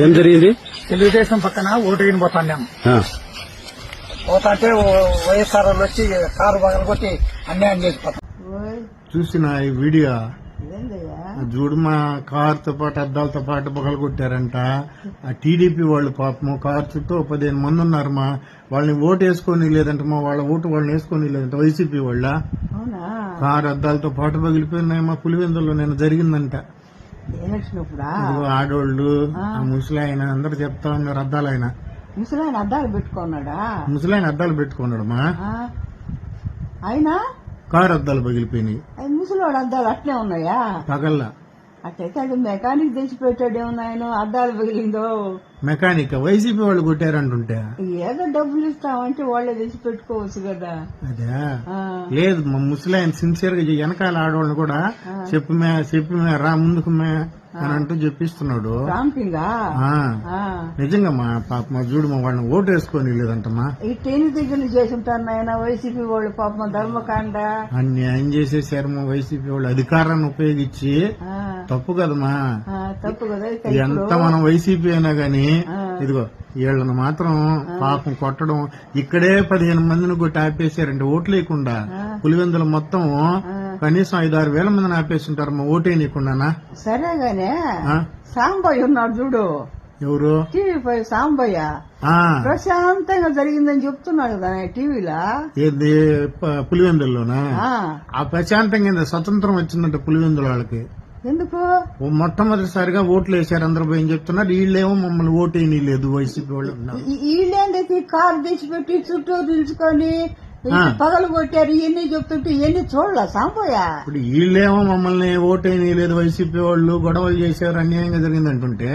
ఏం జరిగింది? తెలుగుదేశం పక్కన ఓటు పోతాం పోతాంటే వైఎస్ఆర్ వాళ్ళు వచ్చి కారు పగలు కొట్టి అన్యాయం చేసిపోతాం. చూసిన ఈ వీడియో చూడు, మా కారుతో పాటు అద్దాలతో పాటు పగలు కొట్టారంట. ఆ టీడీపీ వాళ్ళు పాపము కారు చుట్టూ 15 మంది ఉన్నారు. వాళ్ళని ఓటు వేసుకొని లేదంట, వాళ్ళ ఓటు వాళ్ళని వేసుకొని లేదంట. వైసీపీ వాళ్ళ కారు అద్దాలతో పాటు పగిలిపోయినాయి. మా పులివెందుల్లో నేను జరిగిందంట. ఆడోళ్ళు ముసలాయన అందరు చెప్తా ఉన్నారు. అద్దాలైన ముసలాయన అద్దాలు పెట్టుకున్నాడా? ముసలాయన అద్దాలు పెట్టుకున్నాడు. మా అయినా కారు అద్దాలు పగిలిపోయినాయి. ముసలోడు అద్దాలు అట్లే ఉన్నాయా? పగల్లా అట్లయితే అది మెకానిక్ తెచ్చిపెట్టాడు. ఏమన్నాయను అద్దాలు పగిలిందో? మెకానిక్ వైసీపీ వాళ్ళు కొట్టారంటుంటే ఏదో డబ్బులు ఇస్తామంటే వాళ్ళే తెచ్చి పెట్టుకోవచ్చు కదా. అదే లేదు, మా ముసలాయన సిన్సియర్ గా వెనకాల ఆడవాళ్ళని కూడా చెప్పి రా ముందుకు అని అంటూ చెప్పిస్తున్నాడు. నిజంగా మా పాప మా చూడు, మా వాళ్ళని ఓటు వేసుకొని లేదంటమ్మా. ఈ టెన్ దగ్గర చేసి ఉంటారు నాయన వైసీపీ వాళ్ళు. పాపం ధర్మకాండ అన్యాయం చేసేసారు మా వైసీపీ వాళ్ళు. అధికారాన్ని ఉపయోగించి తప్పు కదమ్మా, తప్పు కదా. ఎంత మనం వైసీపీ అయినా గాని ఇదిగో వీళ్ళని మాత్రం పాపం కొట్టడం. ఇక్కడే 15 మందిని కొట్టి ఆపేశారంటే ఓట్లు లేకుండా. పులివెందులు మొత్తం కనీసం 5-6 వేల మందిని ఆపేస్తుంటారు మా ఓటేయకుండా. సరేగానే సాంబయ్య ఉన్నాడు చూడు. ఎవరు? టీవీ సాంబయ్య ప్రశాంతంగా జరిగిందని చెప్తున్నాడు కదా టీవీలో. ఏది పులివెందుల్లోనా? ఆ ప్రశాంతంగా స్వతంత్రం వచ్చిందంటే పులివెందుల వాళ్ళకి. ఎందుకు? మొట్టమొదటిసారిగా ఓట్లు వేశారు అందరూ పోయి చెప్తున్నారు. వీళ్ళేమో మమ్మల్ని ఓటేయని లేదు వైసీపీ వాళ్ళు. వీళ్ళేందైతే కారు తెచ్చిపెట్టి చుట్టూ నిలుచుకొని పగలు కొట్టారు ఇవన్నీ చెప్తుంటే ఇవన్నీ చూడలే సాంబయ్య. ఇప్పుడు వీళ్ళేమో మమ్మల్ని ఓటేయని లేదు వైసీపీ వాళ్ళు గొడవలు చేశారు, అన్యాయంగా జరిగిందంటుంటే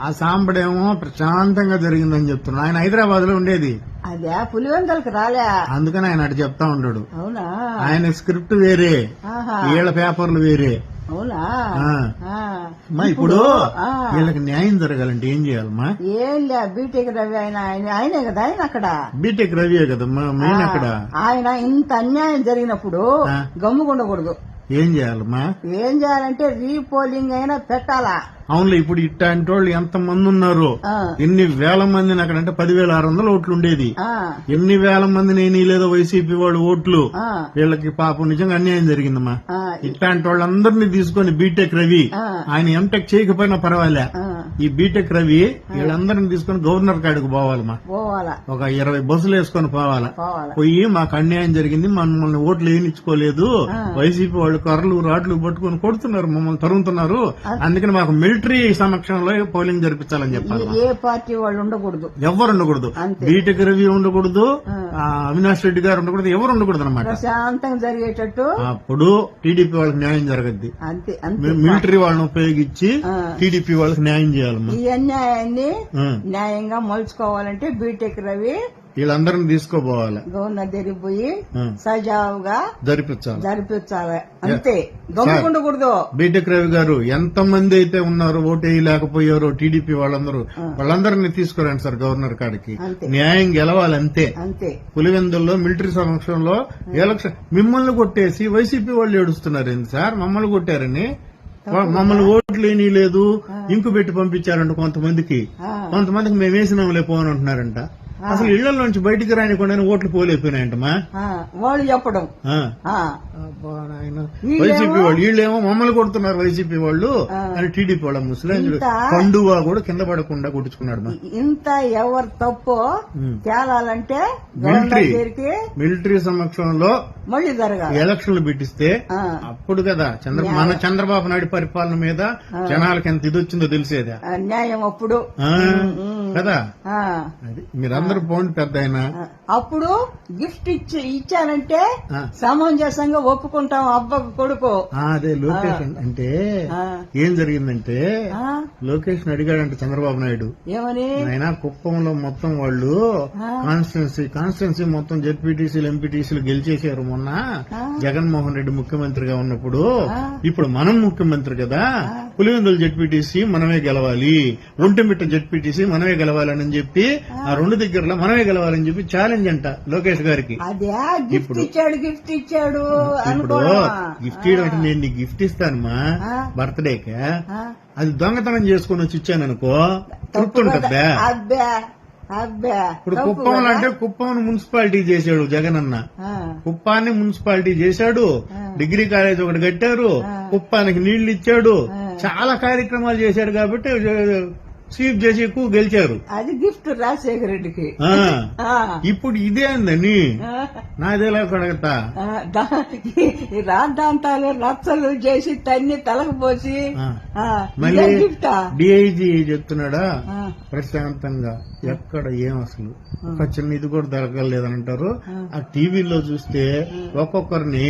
ఆ సాంబడేమో ప్రశాంతంగా జరిగిందని చెప్తున్నాడు. ఆయన హైదరాబాద్ లో ఉండేది. అదే పులివెందులకు రాలే, అందుకని ఆయన అటు చెప్తా ఉన్నాడు. అవునా? ఆయన స్క్రిప్ట్ వేరే, వీళ్ళ పేపర్లు వేరే. అవునా? ఇప్పుడు వీళ్ళకి న్యాయం జరగాలంటే ఏం చేయాలమ్మా? ఏం లే, బీటెక్ రవి ఆయనే కదా. ఆయన అక్కడ బీటెక్ రవియే కదమ్మా మెయిన్ అక్కడ. ఆయన ఇంత అన్యాయం జరిగినప్పుడు గమ్ముకుండకూడదు. ఏం చేయాలమ్మా? ఏం చేయాలంటే రీపోలింగ్ అయినా పెట్టాలా. అవునులే, ఇప్పుడు ఇట్లాంటి వాళ్ళు ఎంత మంది ఉన్నారు, ఎన్ని వేల మందిని అక్కడ అంటే 10,600 ఓట్లు ఉండేది. ఎన్ని వేల మందిని లేదో వైసీపీ వాళ్ళు ఓట్లు. వీళ్ళకి పాపం నిజంగా అన్యాయం జరిగిందమ్మా. ఇట్లాంటి వాళ్ళందరినీ తీసుకొని బీటెక్ రవి, ఆయన ఎంటెక్ చేయకపోయినా పర్వాలే, ఈ బీటెక్ రవి వీళ్ళందరినీ తీసుకొని గవర్నర్ కాడికి పోవాలమ్మా. ఒక 20 బస్సులు వేసుకొని పోవాలా. పోయి మాకు అన్యాయం జరిగింది, మమ్మల్ని ఓట్లు వేయించుకోలేదు, వైసీపీ వాళ్ళు కర్రలు రాడ్లు పట్టుకొని కొడుతున్నారు, మమ్మల్ని తరుగుతున్నారు, అందుకని మాకు మిలిటరీ సమక్షంలో పోలింగ్ జరిపించాలని చెప్పాలి. ఏ పార్టీ వాళ్ళు ఉండకూడదు, ఎవరు ఉండకూడదు. బీటెక్ రవి ఉండకూడదు, అవినాష్ రెడ్డి గారు ఉండకూడదు, ఎవరు ఉండకూడదు అనమాట. ప్రశాంతంగా జరిగేటట్టు అప్పుడు టీడీపీ వాళ్ళకి న్యాయం జరగద్ది. మిలిటరీ వాళ్ళని ఉపయోగించి టీడీపీ వాళ్ళకి న్యాయం చేయాలమ్మా. ఈ అన్యాయాన్ని న్యాయంగా మలుచుకోవాలంటే బీటెక్ రవి వీళ్ళందరినీ తీసుకోపోవాలి, గవర్నర్ దగ్గరికి పోయి సజావుగా జరిపించాలి. అంతే, గమ్ముకుండకూడదు. బీటెక్ రవి గారు ఎంతమంది అయితే ఉన్నారో ఓటు వేయలేకపోయారో టీడీపీ వాళ్ళందరినీ తీసుకురండి సార్ గవర్నర్ కాడికి. న్యాయం గెలవాలి అంతే. పులివెందుల్లో మిలిటరీ సమక్షంలో ఎలక్షన్ మిమ్మల్ని కొట్టేసి వైసీపీ వాళ్ళు ఏడుస్తున్నారు. ఏంది సార్ మమ్మల్ని కొట్టారని? మమ్మల్ని ఓట్లు ఏమీ లేదు, ఇంకు పెట్టి పంపించారంట కొంతమందికి మేము వేసినాంలే పోనంటున్నారంట. అసలు ఇళ్ల నుంచి బయటికి రానికుండా ఓట్లు పోలేకపోయినాయంటమ్మా వాళ్ళు చెప్పడం. వైసీపీ వాళ్ళు వీళ్ళేమో మమ్మల్ని కొడుతున్నారు వైసీపీ వాళ్ళు అని టీడీపీ వాళ్ళ ముస్లిం పండువా కూడా కింద పడకుండా కొట్టించుకున్నాడు. ఇంత ఎవరు తప్పు తేలాలంటే మిలిటరీ సమక్షంలో మళ్ళీ జరగాలి. ఎలక్షన్లు పెట్టిస్తే అప్పుడు కదా మన చంద్రబాబు నాయుడు పరిపాలన మీద జనాలకి ఎంత ఇది వచ్చిందో తెలిసేదా న్యాయం అప్పుడు కదా. మీరందరూ పోండి పెద్ద ఆయన. అప్పుడు గిఫ్ట్ ఇచ్చానంటే సమంజసంగా ఒప్పుకుంటాం. అబ్బకు కొడుకు అదే లోకేష్ అంటే ఏం జరిగిందంటే లోకేష్ అడిగాడంటే చంద్రబాబు నాయుడు ఏమని, ఆయన కుప్పంలో మొత్తం వాళ్ళు కాన్స్టిట్యున్సీ మొత్తం జెడ్పీటీసీలు ఎంపీటీసీలు గెలిచేశారు మొన్న జగన్మోహన్ రెడ్డి ముఖ్యమంత్రిగా ఉన్నప్పుడు. ఇప్పుడు మనం ముఖ్యమంత్రి కదా, పులివెందుల జెడ్పీటీసీ మనమే గెలవాలి, ఒంటిమిట్ట జెడ్పీటీసీ మనమే గెలవాలని చెప్పి ఆ రెండు దగ్గరలో మనమే గెలవాలని చెప్పి ఛాలెంజ్ ఛాలెంజ్ అంట లోకేష్ గారికి. అదే గిఫ్ట్ ఇచ్చాడు ఇప్పుడు గిఫ్ట్ ఇవ్వడం అంటే నేను నీకు గిఫ్ట్ ఇస్తానమ్మా బర్త్డేకి, అది దొంగతనం చేసుకుని వచ్చి ఇచ్చాను అనుకో తృప్తి ఉంటుందా? అబ్బా అబ్బా ఇప్పుడు కుప్పం అంటే కుప్పం మున్సిపాలిటీ చేశాడు జగన్ అన్న, కుప్పాన్ని మున్సిపాలిటీ చేశాడు, డిగ్రీ కాలేజ్ ఒకటి కట్టారు, కుప్పానికి నీళ్లు ఇచ్చాడు, చాలా కార్యక్రమాలు చేశాడు కాబట్టి స్వీప్ చేసి ఎక్కువ గెలిచారు. అది గిఫ్ట్ రాజశేఖర రెడ్డికి. ఇప్పుడు ఇదే అందని నాదేలా కొడగతా రాద్దాంతాలు రచ్చలు చేసి తన్ని తలకపోసి మళ్ళీ డిఐజీ చెప్తున్నాడా ప్రశాంతంగా ఎక్కడ ఏం అసలు ఒక చిన్న ఇది కూడా దొరకలేదని అంటారు. ఆ టీవీలో చూస్తే ఒక్కొక్కరిని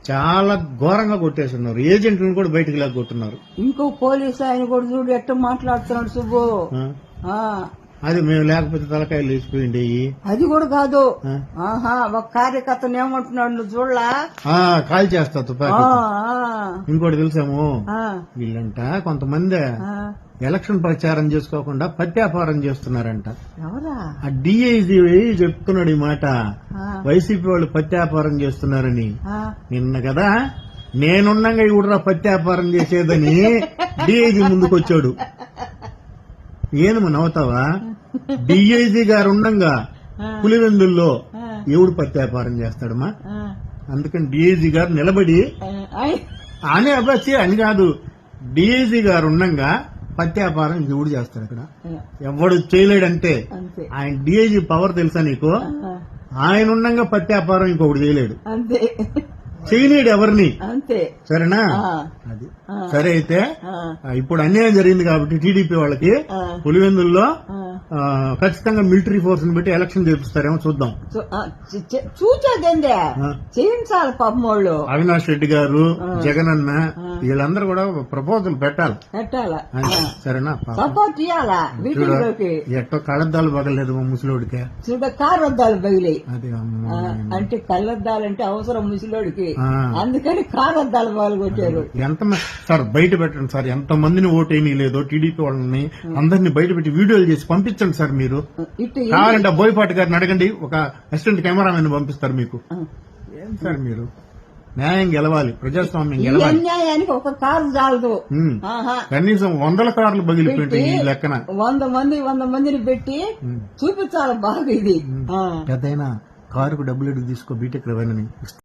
చాలా ఘోరంగా కొట్టేస్తున్నారు, ఏజెంట్లను కూడా బయటకు లాక్కొట్టున్నారు. ఇంకో పోలీసు ఆయన కూడా చూడు ఎట్ట మాట్లాడుతున్నాడు సుబ్బు. అది మేము లేకపోతే తలకాయలు వేసిపోయింది. అది కూడా కాదు, ఒక కార్యకర్తను ఏమంటున్నాడు నువ్వు చూడలా, కాల్ చేస్తా తుపాకీ. ఇంకోటి తెలుసాము, వీళ్ళంట కొంతమంది ఎలక్షన్ ప్రచారం చేసుకోకుండా పత్యాపారం చేస్తున్నారంట. ఆ డిఐజీ చెప్తున్నాడు ఈ మాట, వైసీపీ వాళ్ళు పత్యాపారం చేస్తున్నారని. నిన్న కదా నేనున్నాగా ఇవిడరా పత్యాపారం చేసేదని డిఐజీ ముందుకొచ్చాడు. ఏనమ్మా నవ్వుతావా? డిఐజీ గారు ఉండంగా పులివెందుల్లో ఎవడు పత్యాపారం చేస్తాడమ్మా? అందుకని డిఐజీ గారు నిలబడి అని అబ్బాయి అని కాదు, డిఐజీ గారు ఉండంగా పత్యాపారం ఎవడు చేస్తాడు అక్కడ? ఎవడు చేయలేడంటే ఆయన డిఐజీ పవర్ తెలుసా నీకు? ఆయన ఉండంగా పత్యాపారం ఇంకొకటి చేయలేడు, చేయలేడు ఎవరిని. సరేనా? అది సరే. అయితే ఇప్పుడు అన్యాయం జరిగింది కాబట్టి టీడీపీ వాళ్ళకి పులివెందుల్లో ఖచ్చితంగా మిలిటరీ ఫోర్స్ ని పెట్టి ఎలక్షన్ చేపిస్తారేమో చూద్దాం. చూచాదండి చేయించాలి పాపం వాళ్ళు. అవినాష్ రెడ్డి గారు, జగన్ అన్న వీళ్ళందరూ కూడా ప్రపోజల్ పెట్టాలి. సరేనా? సపోర్ట్ ఇవ్వాలా? ఎట్టో కళ్ళద్దాలు పగలేదు మా ముసలోడికి, కారద్దాలు పగిలాయి. అంటే కళ్ళద్దాలంటే అవసరం ముసలోడికి, అందుకని కారద్దాలు పాల్గొట్టారు. ఎంత సార్ బయట పెట్టండి సార్, ఎంత మందిని ఓటేమీ లేదో టీడీపీ వాళ్ళని అందరినీ బయట పెట్టి వీడియోలు చేసి పంపించండి సార్. మీరు కావాలంటే బోయపాటి గారిని అడగండి, ఒక అసిస్టెంట్ కెమెరామెన్ పంపిస్తారు మీకు. ఏం సార్ మీరు న్యాయం గెలవాలి, ప్రజాస్వామ్యం గెలవాలి. అన్యాయానికి ఒక కారు చాలదు, కనీసం 100 కార్లు పగిలిపోయింది ఈ లెక్కన. 100 మందిని పెట్టి చూపించాలి బాగా. ఇది పెద్దయినా కారుకు డబ్బులు తీసుకో బీటెక్ రవాణని